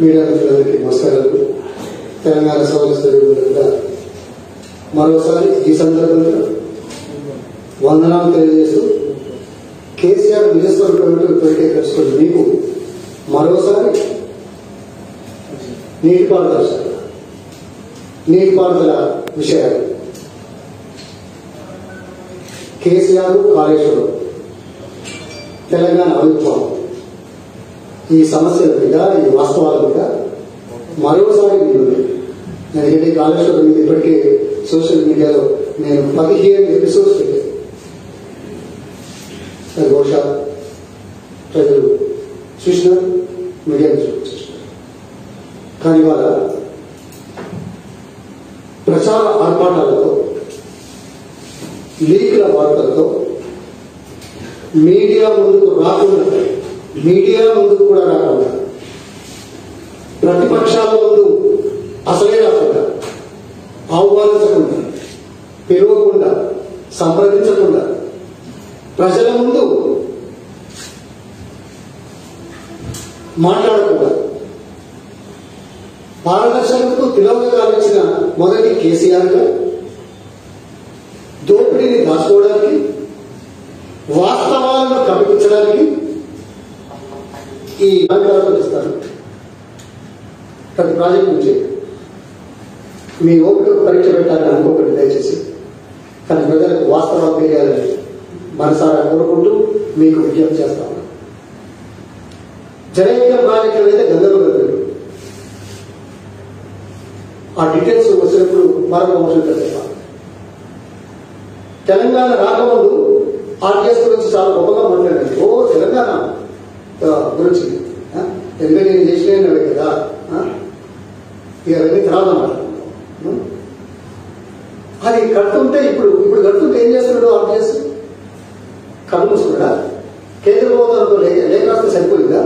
Media మిత్రులందరికీ నమస్కారాలు. తెలంగాణ సభల సభ్యులుగా మరోసారి ఈ సందర్భంగా వందనాలు తెలియజేస్తూ కేసీఆర్ నిజస్వరూపంలో ఇప్పటికే తెలుసుకుని మీకు మరోసారి నీటిపారుదల విషయాలు కేసీఆర్ కాళేశ్వరం తెలంగాణ ఆవిర్భావం ఈ సమస్యల మీద ఈ వాస్తవాల మీద మరోసారి ఎందుకంటే కాళేశ్వరం మీద ఇప్పటికే సోషల్ మీడియాలో నేను 15 ఎపిసోడ్స్ పెట్టాను. బహుశా ప్రజలు చూసినారు, మీడియా చూసినారు. కానీ వాళ్ళ ప్రచార ఆర్భాటాలతో లీకుల వార్తలతో మీడియా ముందుకు కూడా రాకుండా ప్రతిపక్షాల ముందు అసలే రాకుండా ఆహ్వానించకుండా పిలవకుండా సంప్రదించకుండా ప్రజల ముందు మాట్లాడకుండా పారదర్శకతకు తిలోదకాలు ఇచ్చిన మొదటి కేసీఆర్ గా దోపిడీని దాచుకోవడానికి వాస్తవాలను కల్పించడానికి ఈ అధికారులు ఇస్తారు. ప్రతి ప్రాజెక్ట్ నుంచి మీ ఓపిక పరీక్ష పెట్టాలని అనుకోకండి దయచేసి. కానీ ప్రజలకు వాస్తవాలు తెలియాలని మనసారా కోరుకుంటూ మీకు విజ్ఞప్తి చేస్తాను. జనయజ్ఞం ప్రాజెక్టులు అయితే గంగలో గంగలు ఆ డీటెయిల్స్ వచ్చినప్పుడు మరొక అంశం చెప్పాలి. తెలంగాణ రాకముందు ఆర్టీఎస్ గురించి చాలా గొప్పగా మాట్లాడండి. తెలంగాణ గురించి ఎందుకంటే నేను చేసినవే కదా, ఇక అవన్నీ తర్వాత మాట్లాడుతున్నాం. అది కడుతుంటే ఇప్పుడు కడుతుంటే ఏం చేస్తున్నాడు ఆర్టీఎస్? కళ్ళు మూసుకున్నాడా? కేంద్ర ప్రభుత్వంతో లేఖ రాస్తే సరిపోయిందా?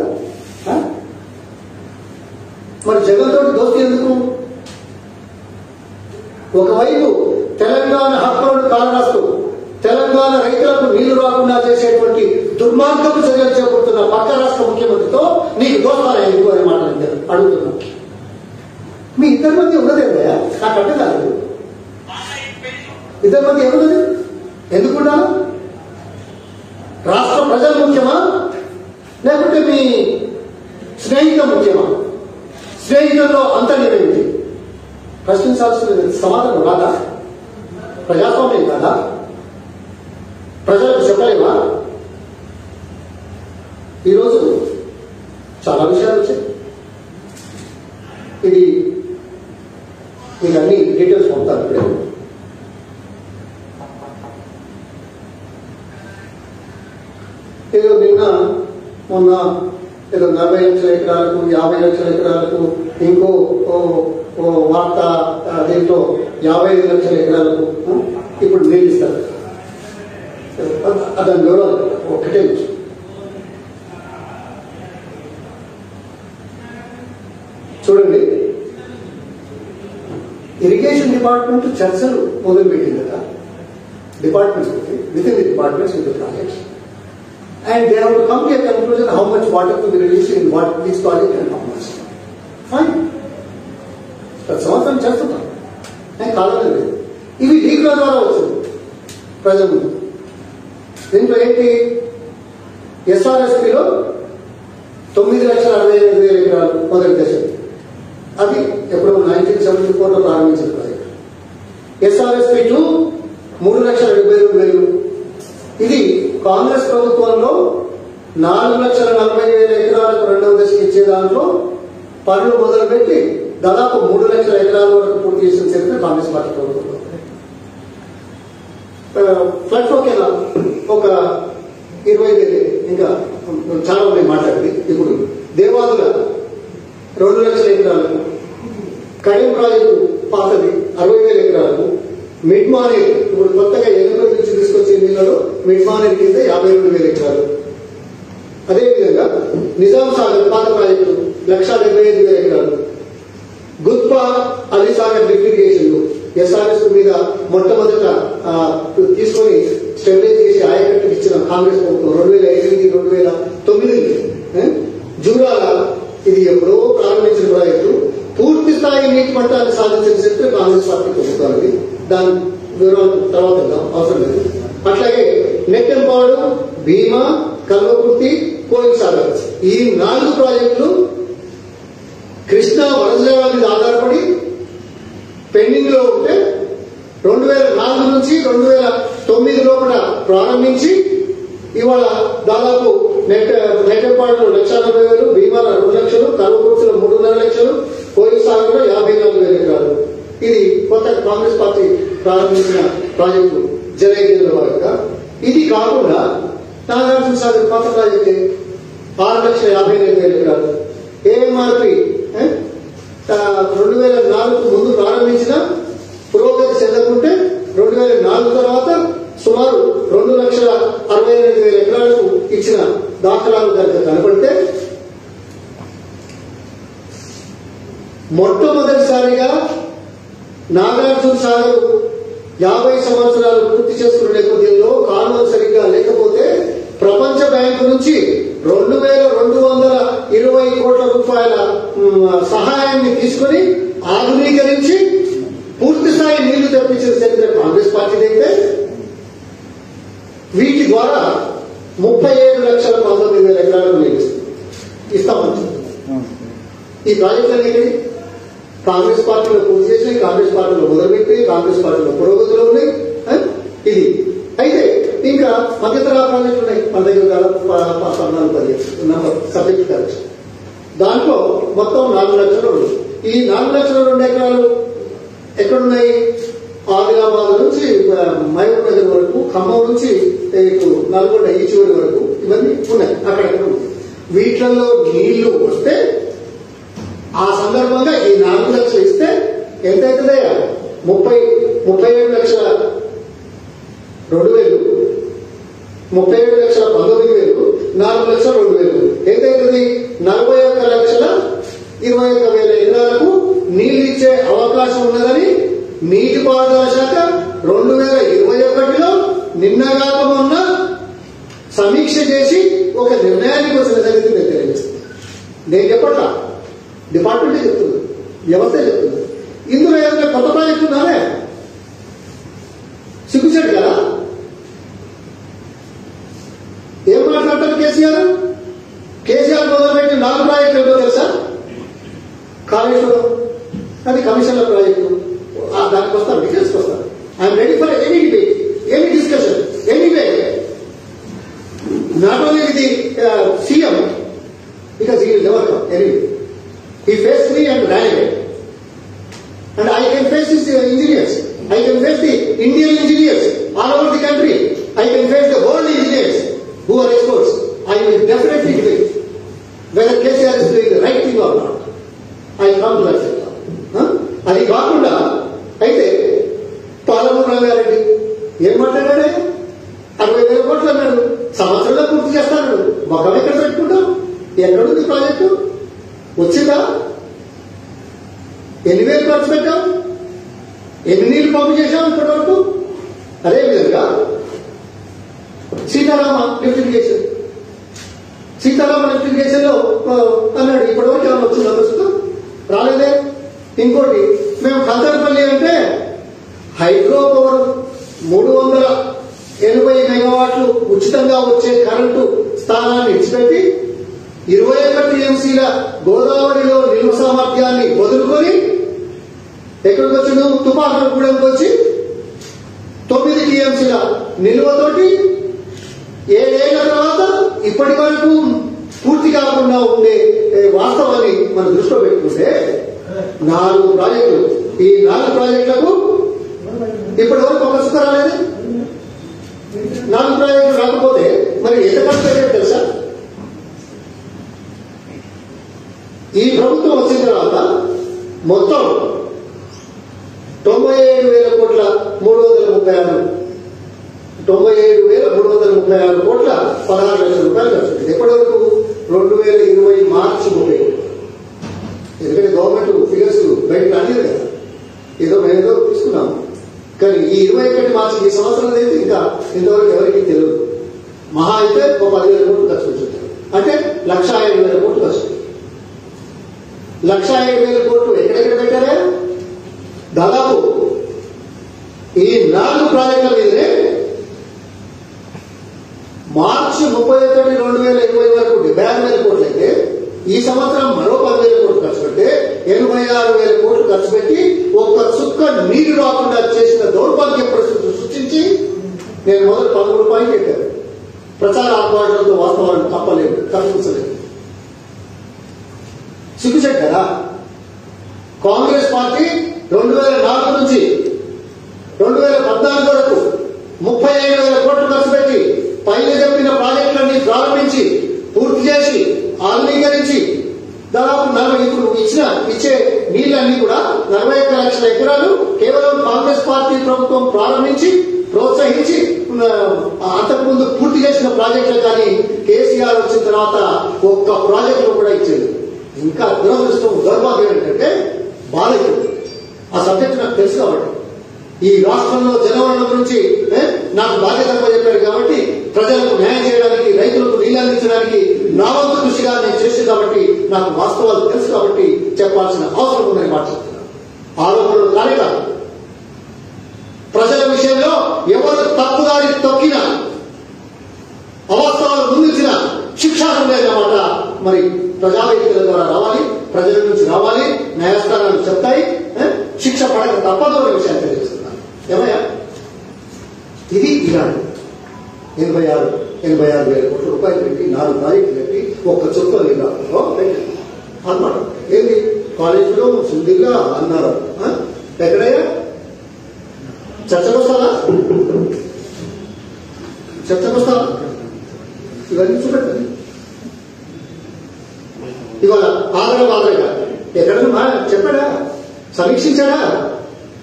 మరి జగన్ తోటి దోస్తీ ఎందుకు? ఒకవైపు తెలంగాణ హక్కులను కాలరాస్తూ తెలంగాణ రైతులకు నీళ్లు రాకుండా చేసేటువంటి దుర్మార్గపు చర్యలు చేపడుతున్న పక్క రాష్ట్ర ముఖ్యమంత్రితో నీకు దోస్తారా ఎందుకు అనే మాట అడుగుతున్నా. మీ ఇద్దరి మధ్య ఉన్నదేంటయా? నాకు అర్థం కాలేదు. ఇద్దరి మధ్య ఏమున్నది? ఎందుకున్నా? రాష్ట్ర ప్రజలు ముఖ్యమా లేకుంటే మీ స్నేహితం ముఖ్యమా? స్నేహితుల్లో అంతర్యమేమిటి? ప్రశ్నించాల్సిన సమాధానం రాదా? ప్రజాస్వామ్యం కాదా? ప్రజలకు చెప్పలేమా? ఈరోజు చాలా విషయాలు వచ్చాయి. ఇది మీకు అన్ని డీటెయిల్స్ పంపుతాను. ఇప్పుడే ఏదో మొన్న ఏదో 40 లక్షల ఎకరాలకు 50 లక్షల ఎకరాలకు ఇంకో వార్త దీంట్లో 55 లక్షల ఎకరాలకు ఇప్పుడు నీళ్ళు ఇస్తారు. దాని వివరాలు ఒక్కటే విషయం. చూడండి, ఇరిగేషన్ డిపార్ట్మెంట్ చర్చలు మొదలుపెట్టింది కదా departments with in the departments with the projects. And they have to come to a conclusion how much water to be released in what each project and how much. Fine. But సంవత్సరం చేస్తున్నాం. నేను కాదలేదు. ఇవి లీకుల ద్వారా వచ్చింది ప్రజలు. దీంట్లో ఏంటి? ఎస్ఆర్ఎస్పీలో 9,65,000 ఎకరాలు మొదటి దశ. అది ఎప్పుడో 1974లో ప్రారంభించిన ప్రాజెక్ట్. ఎస్ఆర్ఎస్పీ 2 3,72,000. ఇది కాంగ్రెస్ ప్రభుత్వంలో 4,40,000 ఎకరాలకు రెండవ దశకి ఇచ్చే దాంట్లో పనులు మొదలుపెట్టి దాదాపు 3 లక్షల ఎకరాల వరకు పూర్తి చేసిన చరిత్ర కాంగ్రెస్ పార్టీ ప్రభుత్వంలో. ఫ్లడ్ ఓకేనా ఒక 20,000 ఇంకా చాలా ఉన్నాయి మాట్లాడింది. ఇప్పుడు దేవాదుల 2 లక్షల ఎకరాలకు, కడియం ప్రాజెక్టు పాతది 60,000 ఎకరాలకు, మిడ్ మానేర్ ఇప్పుడు కొత్తగా ఎనుకల నుంచి తీసుకొచ్చే నీళ్ళలో మిడ్ మానేర్ కింద 52,000 ఎకరాలు. అదేవిధంగా నిజాం సాగర్ పాత ప్రాజెక్టు 1,75,000 ఎకరాలు. గుత్పా అలీసాగర్ లిఫ్టిగేషన్ ఎస్ఆర్ఎస్ మీద మొట్టమొదట తీసుకొని స్టెబిలైజ్ చేసి ఆయకట్టుకు ఇచ్చిన కాంగ్రెస్ ప్రభుత్వం 2008-2009. జూరాల ఇది ఎప్పుడో ప్రారంభించిన పట్టాన్ని సాధించిన చరిత్ర కాంగ్రెస్ పార్టీ ప్రభుత్వానికి. దాని వివరాలు తర్వాత వెళ్దాం, అవసరం లేదు. అట్లాగే నెట్టెంపాడు, భీమా, కల్వకుర్తి, కోయిల్ సాగర్ ఈ 4 ప్రాజెక్టులు కృష్ణా వరదల మీద ఆధారపడి పెండింగ్ లో ఉంటే 2004 నుంచి 2009 లోపల ప్రారంభించి ఇవాళ దాదాపు నెట్టెంపాడులో 1,40,000, భీమాల 2 లక్షలు, కల్వకుర్తిలో 3.5 లక్షలు, కోయిల్ సాగర్లో 54,000 ఎకరాలు. ఇది కొత్త కాంగ్రెస్ పార్టీ ప్రారంభించిన ప్రాజెక్టు జలయజ్ఞంలో భాగంగా. ఇది కాకుండా నాగార్జున సాగర్ పాత ప్రాజెక్టు 6,55,000 ఎకరాలు. ఏఎంఆర్పి 2004 ముందు ప్రారంభించిన పురోగతి చెందకుంటే 2004 తర్వాత సుమారు 2,68,000 ఎకరాలకు ఇచ్చిన దాఖలాలు కనుక కనబడితే మొట్టమొదటిసారిగా నాగార్జున సాగర్ 50 సంవత్సరాలు పూర్తి చేసుకున్న నేపథ్యంలో కాలువలు సరిగ్గా లేకపోతే ప్రపంచ బ్యాంకు నుంచి 2,220 కోట్ల రూపాయల సహాయాన్ని తీసుకుని ఆధునీకరించి పూర్తి స్థాయి నీళ్లు తెప్పించిన చరిత్ర కాంగ్రెస్ పార్టీదైతే వీటి ద్వారా 37,19,000 ఎకరాలకు నీళ్ళు ఇస్తామని ఈ ప్రాజెక్టులన్నీ కాంగ్రెస్ పార్టీలో పూర్తి చేసినాయి, కాంగ్రెస్ పార్టీలో మొదలుపెట్టి, కాంగ్రెస్ పార్టీలో పురోగతిలో ఉన్నాయి. ఇది అయితే ఇంకా మధ్యతర ప్రాజెక్టులు ఉన్నాయి మన దగ్గర దాదాపు 14-15 సబ్జెక్ట్ కరెక్షన్. దాంట్లో మొత్తం 4 లక్షలు ఉన్నాయి. ఈ 4,02,000 ఎకరాలు ఎక్కడున్నాయి? ఆదిలాబాద్ నుంచి మహబూబ్ నగర్ వరకు, ఖమ్మం నుంచి నల్గొండ ఈ చివరి వరకు ఇవన్నీ ఉన్నాయి. అక్కడెక్కడ ఉన్నాయి. వీటిల్లో నీళ్లు వస్తే ఆ సందర్భంగా ఈ 4 లక్షలు ఇస్తే ఎంత అవుతుందయ్యా? 37,02,000, 37,19,000, 4,02,000 ఎంత అవుతుంది? 41,21,000 ఎకరాలకు నీళ్లు ఇచ్చే అవకాశం ఉన్నదని నీటిపారుదల శాఖ 2021లో నిన్నగాక మొన్న సమీక్ష చేసి ఒక నిర్ణయానికి వచ్చిన సంగతి నేను తెలియజేస్తాను. నేను చెప్పట్లా, డిపార్ట్మెంటే చెప్తుంది, వ్యవస్థ చెప్తుంది. ఇందులో ఏదైనా కొత్త ప్రాజెక్టు ఉన్నారే? సిగ్గుచేటు కదా. ఏం మాట్లాడతారు కేసీఆర్? కేసీఆర్ మొదలుపెట్టి 4 ప్రాజెక్టులు ఏంటో తెలుసా? కాళేశ్వరం అది కమిషన్ల ప్రాజెక్టు. దానికి వస్తాను, డీటెయిల్స్కి వస్తాను. I'm ready for any debate, any discussion, any way. Not only with the CM because he will never come anyway. He faced me and ran away. And I can face his engineers. I can face the Indian engineers all over the country. I can face the world engineers who are experts. I will definitely debate whether KCR is doing the right thing or not. I come to that sector. అది కాకుండా అయితే పాలమూరు రంగారెడ్డి ఏం మాట్లాడాడే? 60,000 కోట్లు అన్నాడు. సంవత్సరంలో పూర్తి చేస్తాడు. మొక్కలు ఎక్కడ పెట్టుకుంటాం? ఎక్కడుంది ప్రాజెక్టు? వచ్చిందా? ఎన్ని వేలు ఖర్చు పెట్టాం? ఎన్ని నీళ్లు పంపు చేశాం ఇప్పటి వరకు? అదేవిధంగా సీతారామ లిఫ్ట్ ఇరిగేషన్ లో అన్నాడు. ఇప్పటివరకు ఏమైనా వచ్చిందా? ప్రస్తుతం రాలేదే. ఇంకోటి, మేము కందరపల్లి అంటే హైడ్రో పవర్ 380 మెగావాట్లు ఉచితంగా వచ్చే కరెంటు స్థానాన్ని ఇచ్చిపెట్టి 21 టీఎంసీల గోదావరిలో నిల్వ సామర్థ్యాన్ని వదులుకొని ఎక్కడికి వచ్చిండు? తుపాకులగూడెంకి వచ్చి 9 టీఎంసీల నిల్వతోటి 7 ఏళ్ల తర్వాత ఇప్పటి వరకు పూర్తి కాకుండా ఉండే వాస్తవాన్ని మనం దృష్టిలో పెట్టుకుంటే 4 ప్రాజెక్టులు. ఈ 4 ప్రాజెక్టులకు ఇప్పటి వరకు ఒక సుఖ రాలేదు. 4 ప్రాజెక్టులు రాకపోతే మరి ఎంత ఖర్చు పెట్టారు తెలుసా? ఈ ప్రభుత్వం వచ్చిన తర్వాత మొత్తం 97,336 కోట్ల 16 లక్షల రూపాయలు ఖర్చు పెట్టింది. ఎప్పటి వరకు? 2020 మార్చి 30. ఎందుకంటే గవర్నమెంట్ ఫిగర్స్ బయట రాలేదు కదా, మేమేదో తీసుకున్నాము. కానీ ఈ 21 మార్చి ఈ సంవత్సరం అయితే ఇంకా ఇంతవరకు ఎవరికి తెలియదు. మహా అయితే ఒక 10,000 కోట్లు ఖర్చు పెట్టారు. అంటే 1,05,000 కోట్లు ఖర్చు. 1,07,000 కోట్లు ఎక్కడెక్కడ పెట్టారా? దాదాపు ఈ 4 ప్రాజెక్టుల మీదనే మార్చి 31, 2020 వరకు 76,000 కోట్లు అయితే ఈ సంవత్సరం మరో 10,000 కోట్లు ఖర్చు పెడితే 86,000 కోట్లు ఖర్చు పెట్టి ఒక్క చుక్క నీరు రాకుండా చేసిన దౌర్భాగ్య పరిస్థితులు సృష్టించి నేను మొదటి 13 పాయింట్ పెట్టాను. ప్రచార ఆర్భాటాలతో వాస్తవాలను తప్పలేదు, కల్పించలేదు. సిగ్గుచేటు కదా. కాంగ్రెస్ పార్టీ 2004 నుంచి 2014 వరకు 35,000 కోట్లు ఖర్చు పెట్టి పైన చెప్పిన ప్రాజెక్టులన్నీ ప్రారంభించి పూర్తి చేసి ఆధునీకరించి దాదాపు 40 ఇప్పుడు ఇచ్చే నీళ్ళన్నీ కూడా 41 లక్షల ఎకరాలు కేవలం కాంగ్రెస్ పార్టీ ప్రభుత్వం ప్రారంభించి ప్రోత్సహించి అంతకుముందు పూర్తి చేసిన ప్రాజెక్టులు కానీ కేసీఆర్ వచ్చిన తర్వాత ఒక్క ప్రాజెక్టు కూడా ఇచ్చేది. ఇంకా దురదృష్టం, దౌర్భాగ్యం ఏంటంటే బాధ. ఆ సబ్జెక్ట్ నాకు తెలుసు కాబట్టి ఈ రాష్ట్రంలో జనవనరుల గురించి నాకు బాధ్యత చెప్పారు కాబట్టి ప్రజలకు న్యాయం చేయడానికి, రైతులకు నీళ్ళు అందించడానికి నా వంతు కృషిగా నేను చేసి కాబట్టి నాకు వాస్తవాలు తెలుసు కాబట్టి చెప్పాల్సిన అవసరం ఉందని మాట్లాడుతున్నాను. ఆరోపణలు కానే కాదు. ప్రజల విషయంలో ఎవరు తప్పుదారి తొక్కినా, అవాస్తవాలు ముందుంచిన శిక్షార్హులైనమాట మరి ప్రజావేదికల ద్వారా రావాలి, ప్రజల నుంచి రావాలి, న్యాయస్థానాలు చెప్తాయి, శిక్ష పడక తప్పదు అనే విషయాన్ని తెలియజేస్తున్నాను. ఏమయ్యా, ఇది ఈనాడు 86,000 కోట్ల రూపాయలు పెట్టి 4 ప్రాజెక్టులు పెట్టి ఒక్క చుక్క అన్నమాట. ఏంది కాలేజీలో సుందీర్గా అన్నారు. ఎక్కడయ్యా చర్చకొస్తారా? ఇవన్నీ చూపెట్టండి. ఇవాళ ఆదరగా ఎక్కడన్నా చెప్పాడా, సమీక్షించాడా?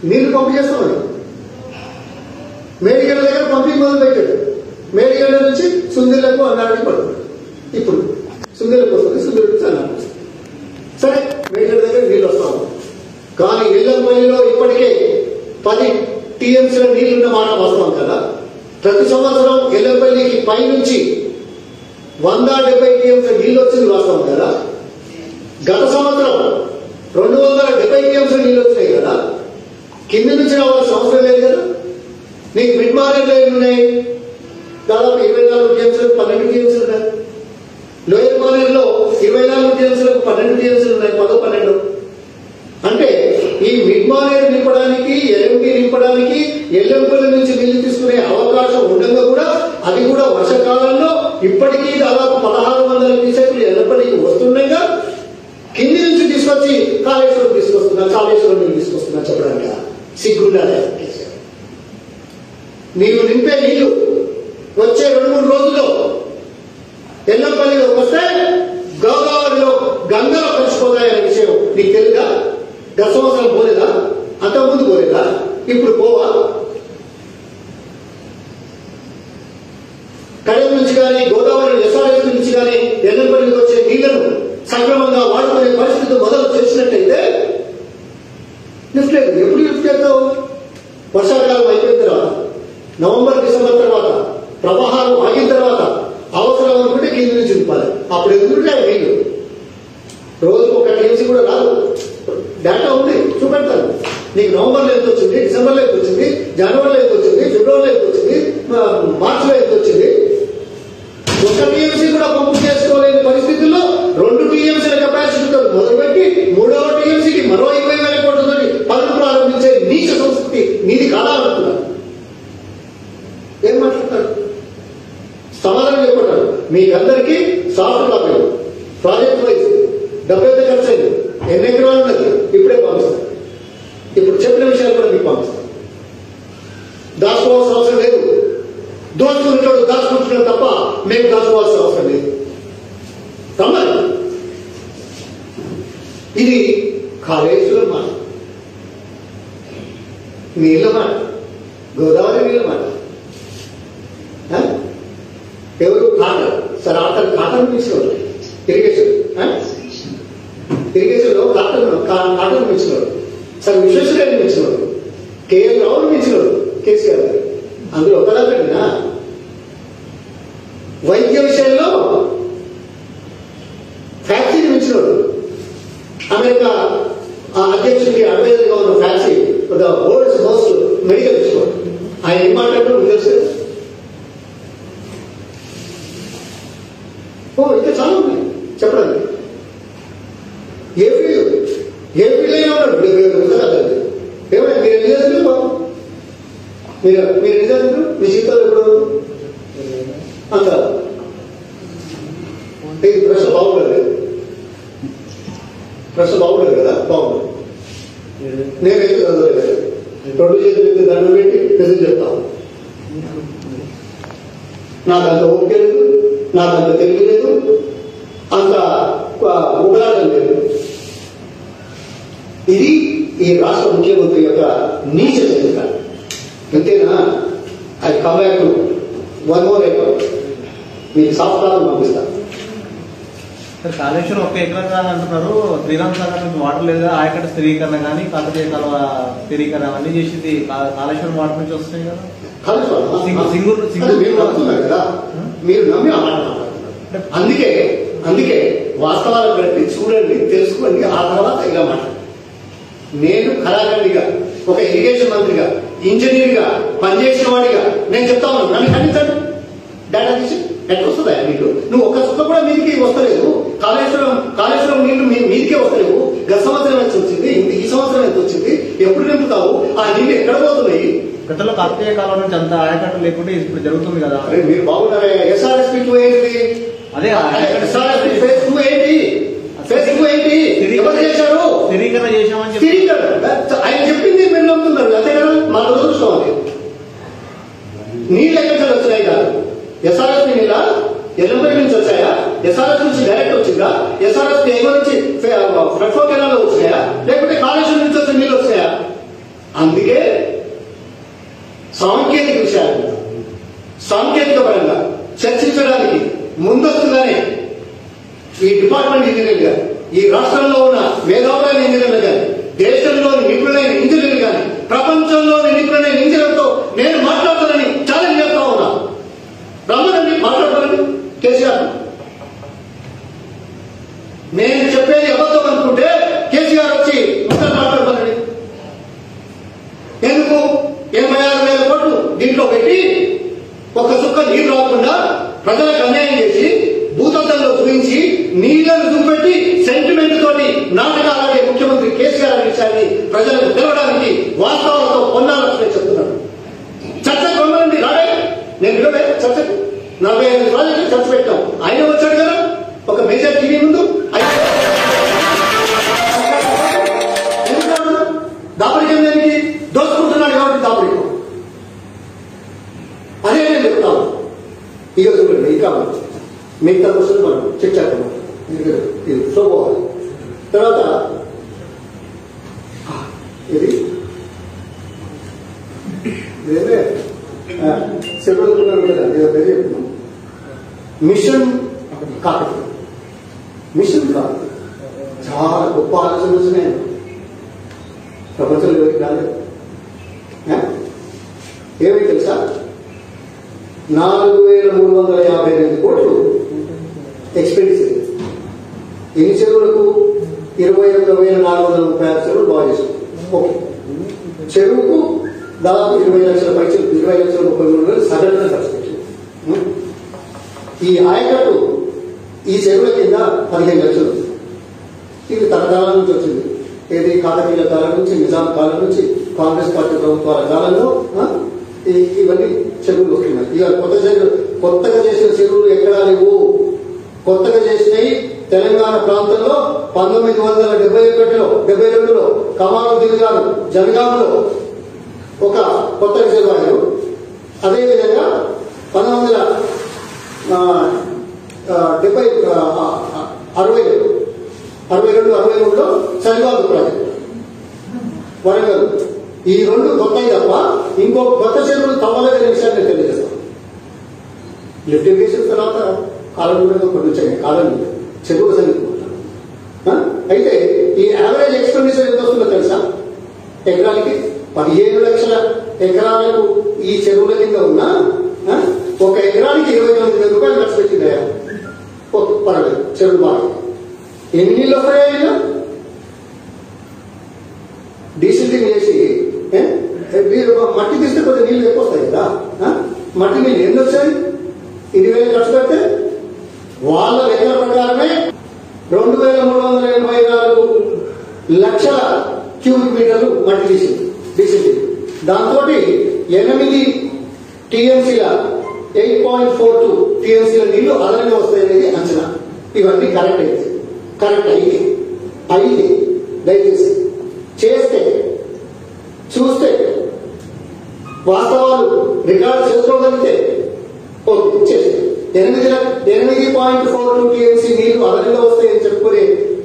నీళ్లు పంపు చేస్తామని మేడిగడ్డ దగ్గర పంపింగ్ మొదలు పెట్టాడు. మేడిగడ్డ నుంచి సుందీర్లకు అన్నానికి పడుతుంది. ఇప్పుడు సుందీర్లకు వస్తుంది, సుందీర్ నుంచి అన్నానికి వస్తుంది. సరే, మేడిగడ్డ దగ్గర నీళ్ళు వస్తాము. కానీ ఎల్లంపల్లిలో ఇప్పటికే 10 టీఎంసీల నీళ్లున్న మాట వాస్తవం కదా. ప్రతి సంవత్సరం ఎల్లంపల్లికి పైనుంచి 170 టీఎంసీల నీళ్లు వచ్చింది వాస్తవం కదా. గత సంవత్సరం 270 టీఎంసీల నీళ్లు వచ్చినాయి కదా. కింది నుంచి రావాల్సిన అవసరం లేదు కదా. నీకు మిడ్ మార్కెట్ లైన్లు ఉన్నాయి, దాదాపు 24 టీఎంసీలకు 12 టీఎంసీలు ఉన్నాయి. లోయర్ మార్కెట్లో 24 టీఎంసీలకు 12 టీఎంసీలు ఉన్నాయి, 12. అంటే ఈ మిడ్ మార్కెట్ నింపడానికి, ఎల్ఎంపీ నింపడానికి ఎల్ఎంపల్లి నుంచి నీళ్లు తీసుకునే అవకాశం ఉండగా కూడా అది కూడా వర్షకాలంలో ఇప్పటికీ దాదాపు 1,600 క్యూసెక్లు ఎల్లంపల్లికి వస్తుండగా కింది నుంచి తీసుకొచ్చి కాళేశ్వరం నీళ్ళు తీసుకొస్తున్నా చెప్పడానికి సిగ్గుండాలి. నీవు నింపే నీళ్లు వచ్చే 2-3 రోజుల్లో ఎల్లంపల్లిలోకి వస్తే గోదావరిలో గంగలో కలిసిపోతాయనే విషయం నీకు తెలుదా? గత సంవత్సరం పోలేదా? అంతకుముందు పోలేదా? ఇప్పుడు పోవా? కడెం నుంచి కానీ గోదావరి ఎస్ఆర్ఎస్ నుంచి కానీ ఎల్లంపల్లికి వచ్చే నీళ్లను సక్రమంగా వాడుకునే పరిస్థితి మొదలు చేసినట్టయితే లిఫ్ట్ లేదు. ఎప్పుడు లిఫ్ట్ చేస్తావు? వర్షాకాలం అయిపోయిన తర్వాత, నవంబర్, డిసెంబర్ తర్వాత, ప్రవాహాలు ఆగిన తర్వాత అవసరం అనుకుంటే కింది నుంచి నింపాలి. అప్పుడు ఎందుకంటే నీళ్లు రోజుకు 1 టీఎంసీ కూడా రాదు. డేటా ఉంది, చూపెడతారు. నీకు నవంబర్లో ఎంత వచ్చింది, డిసెంబర్లో ఎంత వచ్చింది, జనవరిలో ఎంత వచ్చింది, ఫిబ్రవరిలో ఎంత వచ్చింది, మార్చిలో ఎంత వచ్చింది. 1 టీఎంసీ కూడా పంపు చేసుకోలేని పరిస్థితుల్లో 2 టీఎంసీల కెపాసిటీతో మొదలుపెట్టి 3వ టీఎంసీకి మరో 20,000 కోట్లతో పనులు ప్రారంభించే నీచ సంస్కృతి నీది కావాలనుకున్నారు. ఏం మాట్లాడతారు? సమాధానం చెప్పంటారు. మీకందరికీ సాఫ్ట్ కాపీలు ప్రాజెక్ట్ వైజ్ 70 ఖర్చు అయింది. ఎన్ని ఎకరాలు ఉన్నది ఇప్పుడే పంపిస్తారు. ఇప్పుడు చెప్పిన విషయాలు కూడా మీకు పంపిస్తారు. దాచుకోవాల్సిన అవసరం లేదు. దోచుకునేటోడు దాచుకుంటున్నాడు తప్ప మేము దాచుకోవాల్సిన అవసరం లేదు. తమ్మని ఇది కాళేశ్వర మాట, నీళ్ళ మాట, గోదావరి నీళ్ళ మాట. ఎవరు కాటన్ సార్, అతను కాటన్ మించినవాడు. ఇరిగేషన్లో కాటన్ మించినవాడు సార్, విశ్వేశ్వరయ్యని మించినవాడు, కేఎల్ రావుని మించినవాడు కేసీఆర్ గారు. అందులో ఒకదాకైనా వైద్య విషయంలో ఫ్యాక్టరీని మించినవాడు. అమెరికా మీరు నిజం మీ జీవితంలో ఎప్పుడు అంత ఇది ప్రశ్న బాగుండదు, కదా బాగుండదు. నేనైతే చదవలేదు, 2 చేతులు దండం పెట్టి నిజం చెప్తాను. నాకంత ఓపిక లేదు, నాకంత తెలివి లేదు, అంత ఉగ్రాటం లేదు. ఇది ఈ రాష్ట్ర ముఖ్యమంత్రి యొక్క నీచ చరిత్ర. అంతేనా? అది come back to one more acre మీకు సాఫ్ట్వేర్ పంపిస్తాను. కాళేశ్వరం 1 ఎకరం కానీ అంటున్నారు. శ్రీరామ్ సాగర్ నుంచి వాటర్ లేదు, ఆయకట్టు స్థిరీకరణ కానీ కాకతీయ కాలువ స్థిరీకరణ అన్ని చేసింది కాళేశ్వరం వాటర్ నుంచి వస్తాయి కదా. మీరు నమ్ముతున్నారు కదా, మీరు నమ్మి ఆ మాట మాట్లాడుతున్నారు. అందుకే వాస్తవాలు బట్టి చూడండి, తెలుసుకోండి, ఆ తర్వాత ఇలా మాట్లాడండి. నేను కళాకారుడిగా, ఒక ఇరిగేషన్ మంత్రిగా, ఇంజనీర్గా పనిచేసిన వాడిగా నేను చెప్తా ఉన్నాను. నన్ను ఖండించండి. డేటా తీసి ఎట్లా వస్తుందా నీకు? నువ్వు ఒక సుఖ కూడా మీదికి వస్తలేదు. కాళేశ్వరం నీళ్లు మీదికే వస్తలేవు. గత సంవత్సరం ఎంత వచ్చింది, ఈ సంవత్సరం ఎంత వచ్చింది, ఎప్పుడు నింపుతావు? ఆ నీళ్లు ఎక్కడ పోతున్నాయి? గతంలో కాకతీయ కాలం నుంచి అంత ఆయకట్టు లేకుంటే ఇప్పుడు జరుగుతుంది కదా. అరే మీరు బాగున్నారే. SRSP 2 ఏంటి? అదే SRSP phase 2 ఏంటి? phase 2 ఏంటి? ఎవరు చేశారు? స్థిరీకరణ చేశామని చెప్పి ఆయన చెప్పింది మీరు నమ్ముతున్నారు. అంతే కదా, మా దురదృష్టం అది. నీళ్ళు ఎక్కడికి వచ్చినాయి కాదు. SRSP నీళ్ళ ఎల్లంపల్లి నుంచి వచ్చాయా? SRSP నుంచి డైరెక్ట్ వచ్చిందా? SRSP ఎగువ నుంచి ఫ్లడ్ కెనాల్లో వచ్చినాయా? లేకపోతే కాళేశ్వరం నుంచి వచ్చిన నీళ్ళు వచ్చినాయా? అందుకే సాంకేతిక విషయాలు, సాంకేతిక పరంగా చర్చించడానికి ముందస్తుగానే ఈ డిపార్ట్మెంట్ ఇంజనీర్ గారు, ఈ రాష్ట్రంలో ఉన్న మేధావులైన ఇంజనీర్లు కానీ, దేశంలోని నిపుణులైన ఇంజనీర్లు కానీ, ప్రపంచంలోని నిపుణులైన ఇంజనీర్లతో నేను మాట్లాడతానని ఛాలెంజ్ చేస్తా ఉన్నా. రమ్మనండి, మాట్లాడతానండి. కేసీఆర్ నేను చెప్పేది అబద్ధం అనుకుంటే కేసీఆర్ వచ్చి మాట్లాడతానండి. ఎందుకు 86,000 కోట్లు దీంట్లో పెట్టి ఒక చుక్క నీరు రాకుండా ప్రజలకు అన్యాయం చేసి భూతత్వంలో చూపించి నీళ్లను చూపెట్టి సెంటిమెంట్ తోటి నాటకాలాడే ముఖ్యమంత్రి కేసీఆర్ అనే విషయాన్ని ప్రజలకు తెలవడానికి వాస్తవాలతో పొందాలని చెప్తున్నాడు. చర్చకు రమ్మనండి, రాడే. నేను విడవే చర్చకు 45 ప్రాజెక్టులు చర్చ పెట్టాం. ఆయన వచ్చాడు కదా ఒక మేజర్ టీవీ ముందు. దాపరికం దానికి దోచుకుంటున్నాడు కాబట్టి దాపరికం. అదే నేను చెప్తాను. ఇక చూడండి, ఇంకా మిగతా క్వశ్చన్ మనం చర్చాము. ఇది పోవాలి. తర్వాత ఇది ఇదే చెప్పుకున్నాను కదా, ఏదో పేరు చెప్తున్నాం. మిషన్ కాకతీయ. మిషన్ కాకతీయ చాలా గొప్ప ఆలోచన వచ్చినాయి. ప్రపంచంలో ఎవరికి రాలేదు. ఏమి తెలుసా? 4,358 కోట్లు ఎక్స్పెండిచర్. ఎన్ని చెరువులకు? 21,436 చెరువులు బాగా చేసుకుంటాం. చెరువుకు దాదాపు 20 లక్షల పైసలు, 20,33,000 సగటున ఖర్చు పెట్టింది. ఈ ఆయకట్టు ఈ చెరువుల కింద 15 లక్షలు. ఇది తరతరాల నుంచి వచ్చింది. ఏది కాకతీయుల కాలం నుంచి, నిజాం కాలం నుంచి, కాంగ్రెస్ పార్టీ ప్రభుత్వాల కాలంలో ఇవన్నీ చెరువులు వస్తున్నాయి. ఇక కొత్తగా చేసిన చెరువులు ఎక్కడా లేవు. కొత్తగా చేసినవి తెలంగాణ ప్రాంతంలో 1971-72లో కమారుద్దీన్ గారు జనగాంలో ఒక కొత్త రిజర్వాయరు. అదేవిధంగా 1962-63లో చలిబాబు ప్రాజెక్టు వరంగల్. ఈ 2 కొత్తవి తప్ప ఇంకో కొత్త చెరువులు తవ్వలేదనే విషయాన్ని నేను తెలియజేస్తాను. లిఫ్ట్ ఇరిగేషన్ తర్వాత కాలం కూడా కొన్ని వచ్చాయి. కాలం చెరువుల సంగతి. అయితే ఈ యావరేజ్ ఎక్స్పెండిచర్ ఎంత వస్తుందో తెలుసా? ఎకరానికి 15 లక్షల ఎకరాలకు ఈ చెరువుల కింద ఉన్న ఒక ఎకరానికి 29,000 రూపాయలు ఖర్చు పెట్టిందా? పర్వాలేదు, చెరువు బాగా. ఎన్ని నీళ్ళు వస్తాయా? డీసిల్టింగ్ చేసి మట్టి తీస్తే కొద్దిగా నీళ్ళు ఎక్కువ వస్తాయి కదా. మట్టి నీళ్ళు ఎన్ని వచ్చాయి? 20,000 ఖర్చు పెడితే వాళ్ళ లెక్కల ప్రకారమే 2,384 లక్షల క్యూబిక్ మీటర్లు మట్టి తీసింది డీసిల్టింగ్. దాంతో 8 టీఎంసీల 8.42 టీఎంసీల నీళ్లు అదనంగా వస్తాయనేది అంచనా. ఇవన్నీ కరెక్ట్ అయితే దయచేసి చేస్తే చూస్తే వాస్తవాలు రికార్డు చేసుకోగలిగితే ఓకే చేస్తే 8.42 టీఎంసీ నీళ్లు అదనంగా వస్తాయని చెప్పుకునే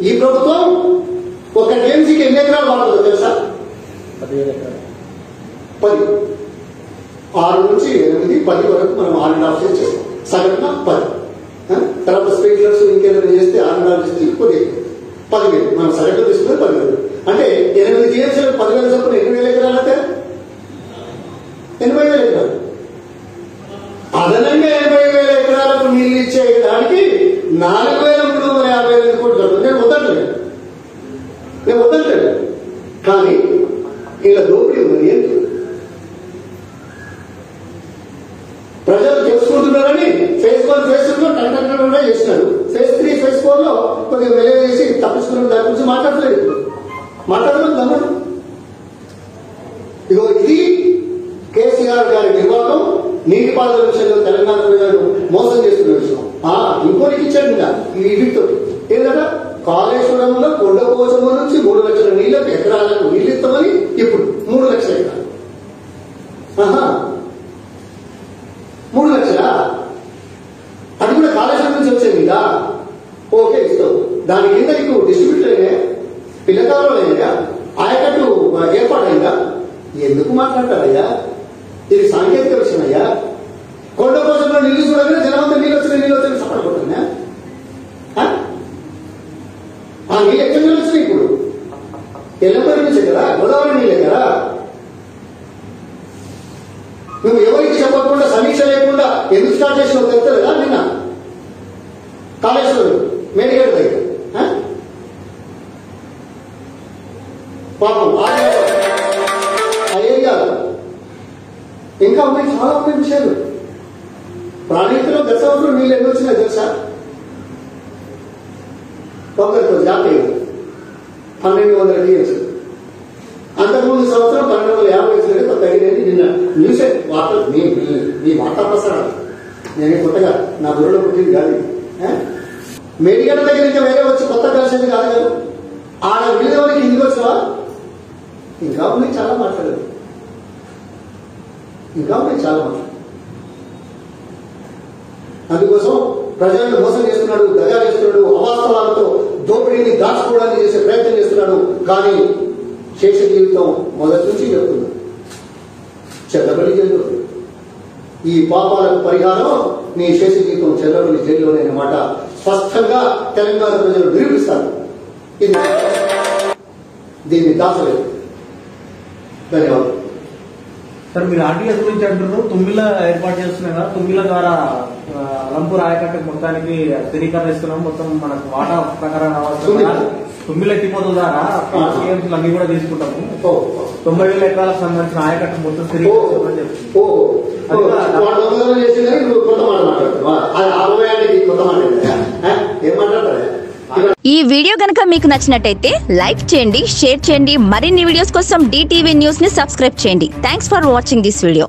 ఈ ప్రభుత్వం ఒక టీఎంసీకి ఎన్ని ఎకరాలు వాడుతుందో తెలుసా? 15 ఎకరాలు. 10. 6 నుంచి 8, 10 వరకు మనం 6.5 చేస్తాం. సగటున 10. తర్వాత స్ప్రింక్లర్స్ ఇంకేదైనా చేస్తే 6.5 చేస్తే కొద్ది 10,000 మనం సగటు తీసుకుని 10,000. అంటే 8 టీఎంసీలకు 10,000 చొప్పున 8,000 ఎకరాలు అయితే 80,000 ఎకరాలు. అదనంగా 80,000 ఎకరాలకు నీళ్లు ఇచ్చే దానికి 4,350 కోట్లు. నేను వద్దట్లేదు కానీ ఇలా దోపిడీ ఉన్నది ఏంటి? ప్రజలు తెలుసుకుంటున్నారని ఫేజ్ 1 ఫేజ్ 2 లో టంటంగా చేస్తున్నారు. ఫేజ్ 3 ఫేజ్ 4 లో కొద్దిగా వెలువ చేసి తప్పించుకున్న దాని గురించి మాట్లాడలేదు దమ్మడు. ఇగో ఇది కేసీఆర్ గారి నిర్వాహకం. నీటిపారుదల విషయంలో తెలంగాణ ప్రజలను మోసం చేస్తున్న విషయం. ఇంకోటికి ఇచ్చాడు ఇంకా వీటితో ఏంటంటే కాళేశ్వరంలో కొండపోచమ్మ నుంచి 3 లక్షల నీళ్లకు ఎకరాలకు నీళ్లు ఇస్తామని ఇప్పుడు 3 లక్షల ఎకరాలు. 3 లక్షలా? అది కూడా కాళేశ్వరం నుంచి వచ్చే మీద ఓకే ఇస్తావు. దాని కింద నీకు డిస్ట్రిబ్యూటర్ అయినా పిల్లకాలలో అయినా ఆయకట్టు ఏర్పాటైందా? ఎందుకు మాట్లాడతారయ్యా? ఇది సాంకేతిక విషయం అయ్యా. కొండపోచంలో నీళ్లు చూడగానే జనమంతా నీళ్ళు వచ్చిన సపడబోతున్నా. ఆ నీళ్ళు ఎక్కడ వచ్చినాయి? ఇప్పుడు ఎల్లపల్లి నుంచే కదా, గోదావరి నీళ్ళే కదా. నువ్వు ఎవరికి చెప్పకుండా సమీక్ష లేకుండా ఎందుకు స్టార్ట్ చేసినావు తెలుసు కదా. నిన్న కాళేశ్వరం మేడిగడ్డ దగ్గర పాపం ఆ ఏరియాలో ఇంకా ఉన్నాయి, చాలా ఉన్నాయి విషయాలు. ప్రాణికులో గత సంవత్సరం నీళ్ళు ఎన్ని వచ్చినాయి తెలుసా? ఒకరితో జాతీయ 1,200 టీఎంసీ. అంతకుముందు సంవత్సరం 1,250 వచ్చినట్టు కొత్త అడిగినది. నిన్న న్యూసే వార్తలు మీ వార్తా ప్రసారాలు. నేనే కొత్తగా నా బుర్రలో పుట్టింది కాదు. మేడిగడ్డ దగ్గర ఇంకా వేరే వచ్చి కొత్త కలిసేది కాదు కదా. ఆడ వీళ్ళకి ఇంటికి వచ్చినావా? ఇంకా ఉన్నాయి చాలా మాట్లాడదు. అందుకోసం ప్రజలను మోసం చేస్తున్నాడు, దగా చేస్తున్నాడు, అవాస్తవాలతో దోపిడీని దాచుకోవడానికి చేసే ప్రయత్నం చేస్తున్నాడు. కానీ శేష జీవితం మొదటి నుంచి చెప్తున్నాడు చెల్లబల్లి జైలు. ఈ పాపాలకు పరిహారం నీ శేష జీవితం చెల్లబల్లి జైల్లోనే అన్నమాట స్పష్టంగా తెలంగాణ ప్రజలు నిరూపిస్తారు. ఇది దీన్ని దాచలేదు. ధన్యవాదాలు సార్. మీరు ఆర్టీఎస్ గురించి అంటున్నారు. తుమ్మిల ఏర్పాటు చేస్తున్నాయి కదా, తుమ్మిల ద్వారా అలంపూర్ ఆయకట్టు మొత్తానికి స్థిరీకరణ ఇస్తున్నాం. మొత్తం మనకు వాటా ప్రకారం రావాల్సిన తుమ్మిల ఎత్తిపోతుల ద్వారా టీఎంసీలు అన్ని కూడా తీసుకుంటాము. 90,000 ఎకరాలకు సంబంధించిన ఆయకట్టు మొత్తం స్థిరీకరించమని చెప్తుంది. ఈ వీడియో గనక మీకు నచ్చినట్టయితే లైక్ చేయండి, షేర్ చేయండి. మరిన్ని వీడియోస్ కోసం DTV న్యూస్ ని సబ్స్క్రైబ్ చేయండి. Thanks for watching this video.